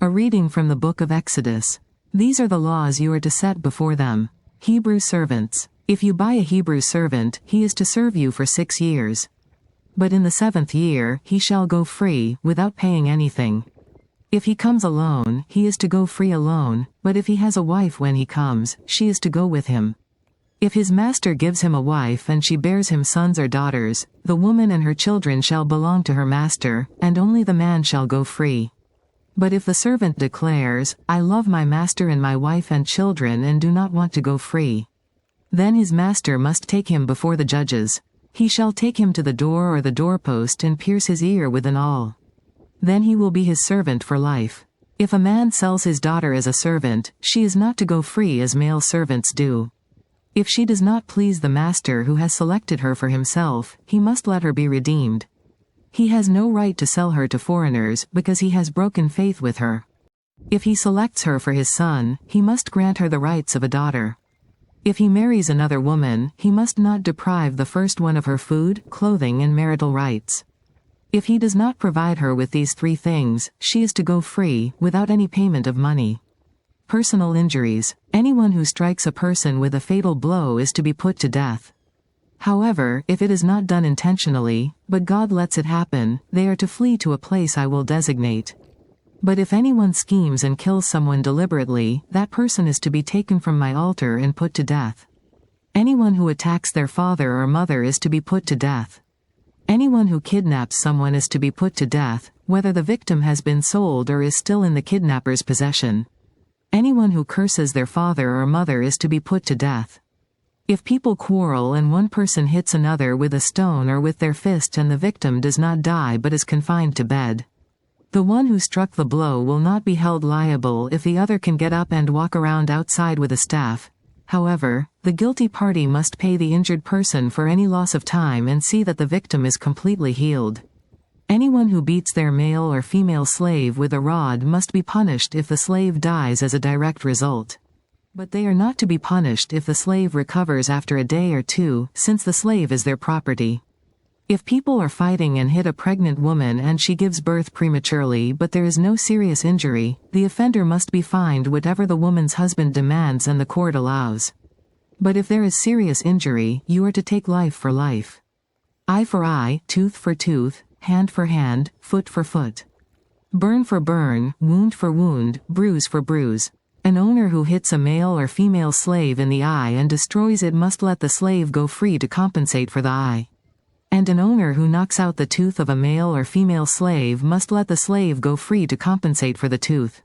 A reading from the book of Exodus. These are the laws you are to set before them. Hebrew servants. If you buy a Hebrew servant, he is to serve you for 6 years. But in the 7th year, he shall go free, without paying anything. If he comes alone, he is to go free alone, but if he has a wife when he comes, she is to go with him. If his master gives him a wife and she bears him sons or daughters, the woman and her children shall belong to her master, and only the man shall go free. But if the servant declares, I love my master and my wife and children and do not want to go free, then his master must take him before the judges. He shall take him to the door or the doorpost and pierce his ear with an awl. Then he will be his servant for life. If a man sells his daughter as a servant, she is not to go free as male servants do. If she does not please the master who has selected her for himself, he must let her be redeemed. He has no right to sell her to foreigners because he has broken faith with her. If he selects her for his son, he must grant her the rights of a daughter. If he marries another woman, he must not deprive the first one of her food, clothing and marital rights. If he does not provide her with these 3 things, she is to go free, without any payment of money. Personal injuries. Anyone who strikes a person with a fatal blow is to be put to death. However, if it is not done intentionally, but God lets it happen, they are to flee to a place I will designate. But if anyone schemes and kills someone deliberately, that person is to be taken from my altar and put to death. Anyone who attacks their father or mother is to be put to death. Anyone who kidnaps someone is to be put to death, whether the victim has been sold or is still in the kidnapper's possession. Anyone who curses their father or mother is to be put to death. If people quarrel and one person hits another with a stone or with their fist and the victim does not die but is confined to bed, the one who struck the blow will not be held liable if the other can get up and walk around outside with a staff. However, the guilty party must pay the injured person for any loss of time and see that the victim is completely healed. Anyone who beats their male or female slave with a rod must be punished if the slave dies as a direct result. But they are not to be punished if the slave recovers after a day or 2, since the slave is their property. If people are fighting and hit a pregnant woman and she gives birth prematurely but there is no serious injury, the offender must be fined whatever the woman's husband demands and the court allows. But if there is serious injury, you are to take life for life. Eye for eye, tooth for tooth, hand for hand, foot for foot. Burn for burn, wound for wound, bruise for bruise. An owner who hits a male or female slave in the eye and destroys it must let the slave go free to compensate for the eye. And an owner who knocks out the tooth of a male or female slave must let the slave go free to compensate for the tooth.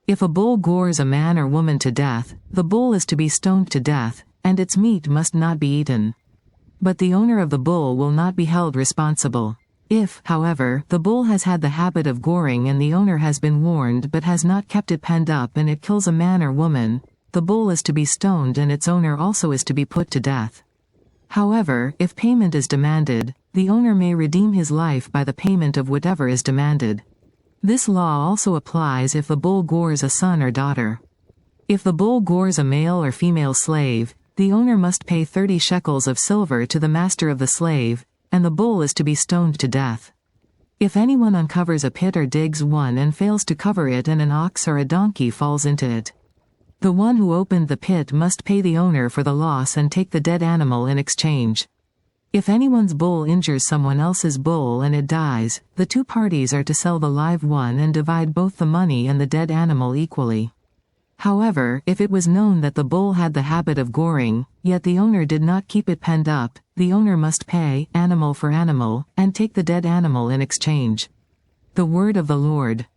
If a bull gores a man or woman to death, the bull is to be stoned to death, and its meat must not be eaten. But the owner of the bull will not be held responsible. If, however, the bull has had the habit of goring and the owner has been warned but has not kept it penned up and it kills a man or woman, the bull is to be stoned and its owner also is to be put to death. However, if payment is demanded, the owner may redeem his life by the payment of whatever is demanded. This law also applies if the bull gores a son or daughter. If the bull gores a male or female slave, the owner must pay 30 shekels of silver to the master of the slave, and the bull is to be stoned to death. If anyone uncovers a pit or digs one and fails to cover it and an ox or a donkey falls into it, the one who opened the pit must pay the owner for the loss and take the dead animal in exchange. If anyone's bull injures someone else's bull and it dies, the 2 parties are to sell the live one and divide both the money and the dead animal equally. However, if it was known that the bull had the habit of goring, yet the owner did not keep it penned up, the owner must pay, animal for animal, and take the dead animal in exchange. The word of the Lord.